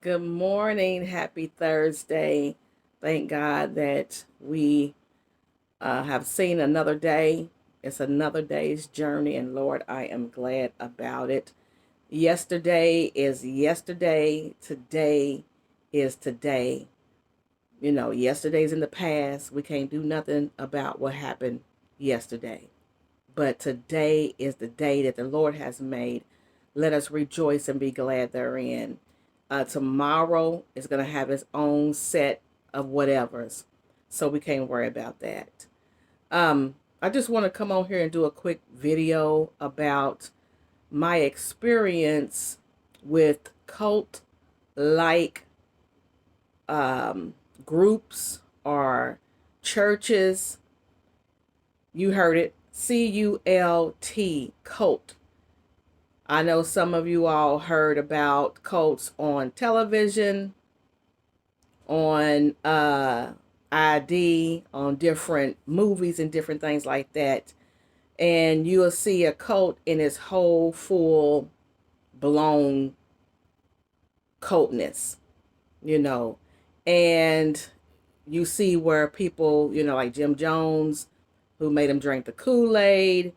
Good morning. Happy Thursday. Thank God that we have seen another day. It's another day's journey, and Lord, I am glad about it. Yesterday is yesterday. Today is today. Yesterday's in the past. We can't do nothing about what happened yesterday. But today is the day that the Lord has made. Let us rejoice and be glad therein. Tomorrow is going to have its own set of whatevers. So we can't worry about that. I just want to come on here and do a quick video about my experience with cult like groups or churches. You heard it. CULT, cult. I know some of you all heard about cults on television, on ID, on different movies and different things like that. And you'll see a cult in its whole full blown cultness, you know. And you see where people, like Jim Jones, who made him drink the Kool-Aid,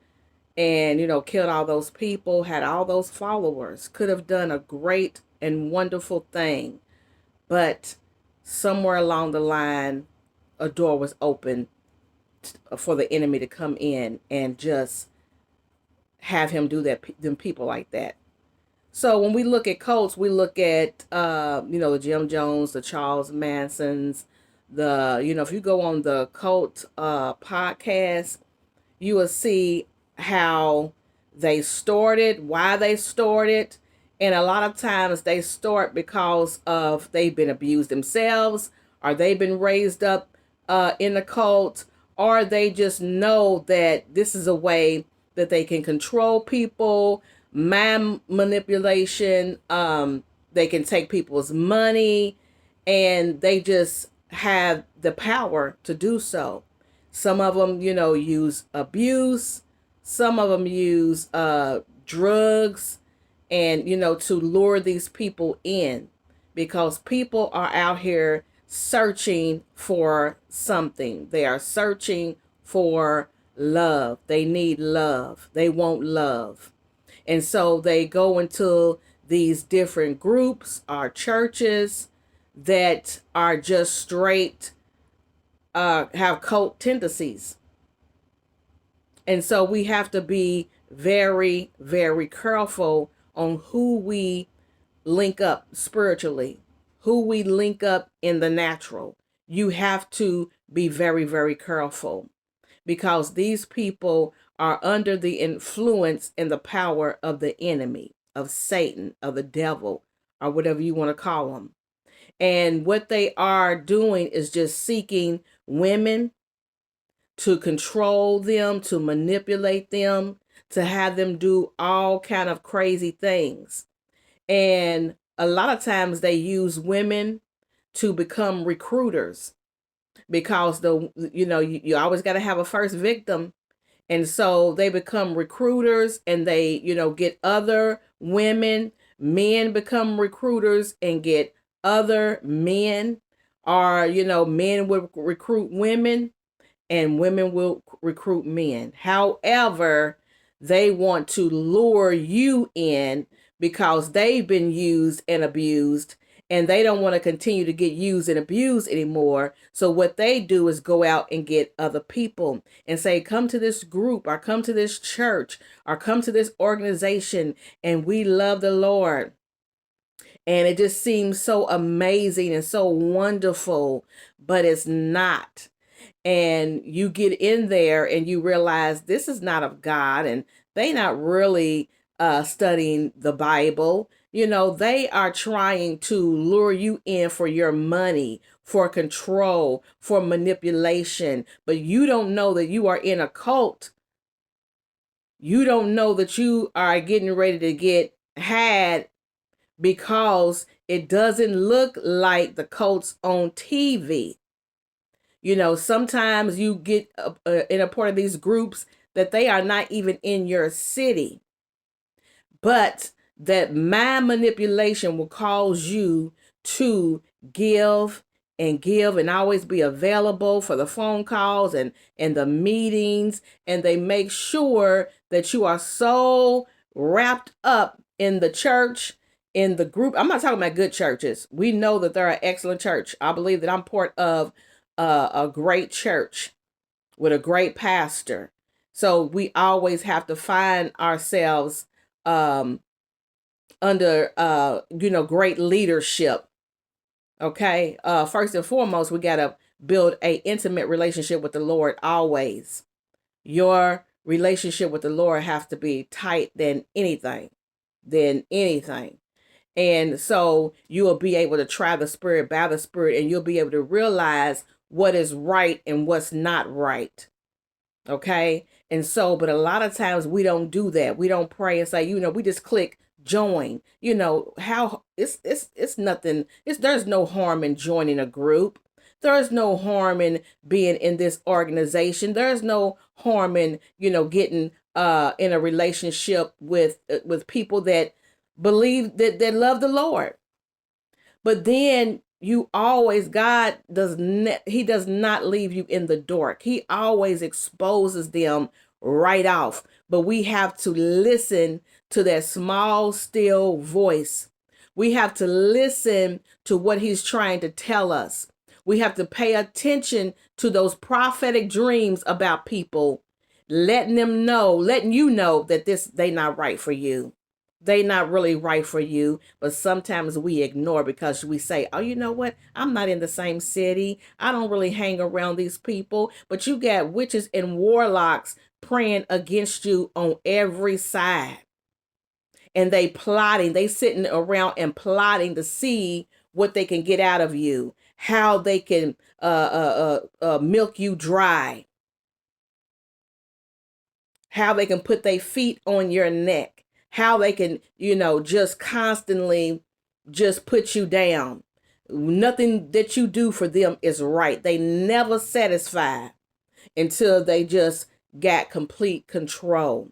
and killed all those people, had all those followers, could have done a great and wonderful thing, but somewhere along the line a door was open for the enemy to come in and just have him do that, them people like that. So when we look at cults, we look at the Jim Jones, the Charles Mansons, if you go on the cult podcast, you will see how they started, why they started. And a lot of times they start because of they've been abused themselves, or they've been raised up in the cult, or they just know that this is a way that they can control people, mind manipulation. They can take people's money, and they just have the power to do so. Some of them, use abuse. Some of them use drugs, and, to lure these people in, because people are out here searching for something. They are searching for love. They need love. They want love. And so they go into these different groups or churches that are just straight have cult tendencies. And so we have to be very, very careful on who we link up spiritually, who we link up in the natural. You have to be very, very careful, because these people are under the influence and the power of the enemy, of Satan, of the devil, or whatever you want to call them. And what they are doing is just seeking women to control them, to manipulate them, to have them do all kind of crazy things. And a lot of times they use women to become recruiters, because you always got to have a first victim. And so they become recruiters, and they, get other women. Men become recruiters and get other men, or, men will recruit women and women will recruit men. However, they want to lure you in because they've been used and abused, and they don't want to continue to get used and abused anymore. So what they do is go out and get other people and say, come to this group, or come to this church, or come to this organization, and we love the Lord. And it just seems so amazing and so wonderful, but it's not. And you get in there and you realize this is not of God, and they not really studying the Bible. They are trying to lure you in for your money, for control, for manipulation. But you don't know that you are in a cult. You don't know that you are getting ready to get had, because it doesn't look like the cults on TV. Sometimes you get in a part of these groups that they are not even in your city, but that mind manipulation will cause you to give and always be available for the phone calls and the meetings, and they make sure that you are so wrapped up in the church, in the group. I'm not talking about good churches. We know that they're an excellent church. I believe that I'm part of a great church with a great pastor. So we always have to find ourselves under great leadership. Okay. First and foremost, we gotta build a intimate relationship with the Lord always. Your relationship with the Lord has to be tight than anything. And so you will be able to try the Spirit by the Spirit, and you'll be able to realize what is right and what's not right. Okay. And so, but a lot of times we don't do that. We don't pray and say, we just click join. How it's nothing. There's no harm in joining a group. There's no harm in being in this organization. There's no harm in, getting in a relationship with people that believe that love the Lord. But then God he does not leave you in the dark. He always exposes them right off. But we have to listen to that small, still voice. We have to listen to what he's trying to tell us. We have to pay attention to those prophetic dreams about people, letting you know that they not right for you. They not really right for you, but sometimes we ignore because we say, oh, you know what? I'm not in the same city. I don't really hang around these people. But you got witches and warlocks praying against you on every side. And they sitting around and plotting to see what they can get out of you, how they can milk you dry, how they can put their feet on your neck, how they can, just constantly just put you down. Nothing that you do for them is right. They never satisfy until they just got complete control.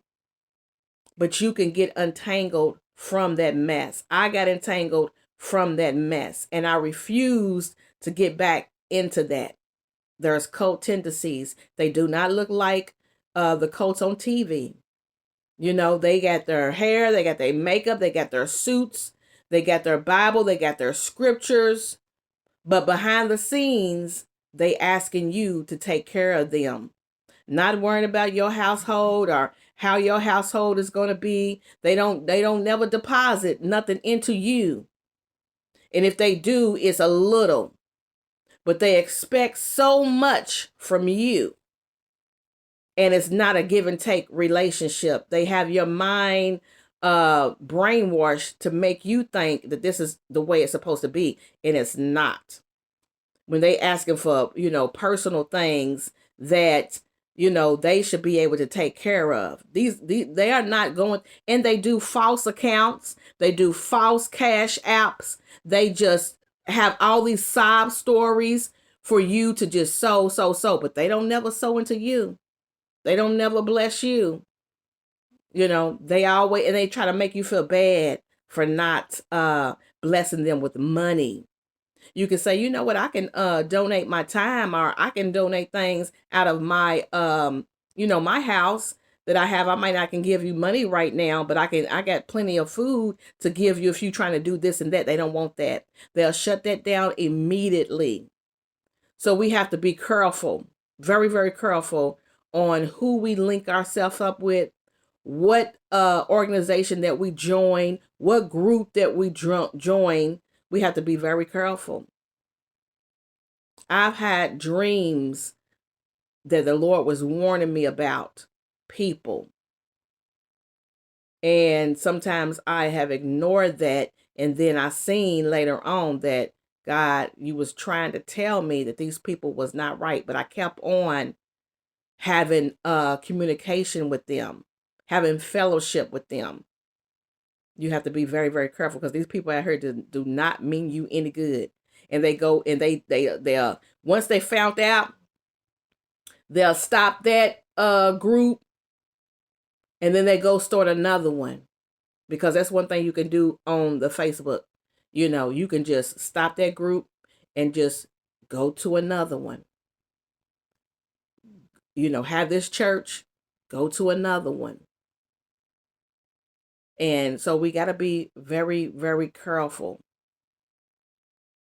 But you can get untangled from that mess. I got entangled from that mess, and I refused to get back into that. There's cult tendencies. They do not look like the cults on TV. They got their hair, they got their makeup, they got their suits, they got their Bible, they got their scriptures. But behind the scenes, they asking you to take care of them. Not worrying about your household or how your household is going to be. They don't never deposit nothing into you. And if they do, it's a little. But they expect so much from you. And it's not a give and take relationship. They have your mind brainwashed to make you think that this is the way it's supposed to be. And it's not. When they asking for, personal things that, they should be able to take care of. They are not going, and they do false accounts. They do false cash apps. They just have all these sob stories for you to just sow, but they don't never sow into you. They don't never bless you. They always, and they try to make you feel bad for not blessing them with money. You can say, you know what, I can donate my time, or I can donate things out of my my house that I have. I might not can give you money right now, but I got plenty of food to give you if you're trying to do this and that. They don't want that. They'll shut that down immediately. So we have to be careful, very, very careful on who we link ourselves up with, what organization that we join, what group that we join. We have to be very careful. I've had dreams that the Lord was warning me about people. And sometimes I have ignored that. And then I seen later on that God, you was trying to tell me that these people was not right. But I kept on having communication with them, having fellowship with them. You have to be very, very careful, because these people out here do not mean you any good. And they go and they once they found out, they'll stop that group, and then they go start another one, because that's one thing you can do on the Facebook. You can just stop that group and just go to another one. Have this church, go to another one. And so we got to be very, very careful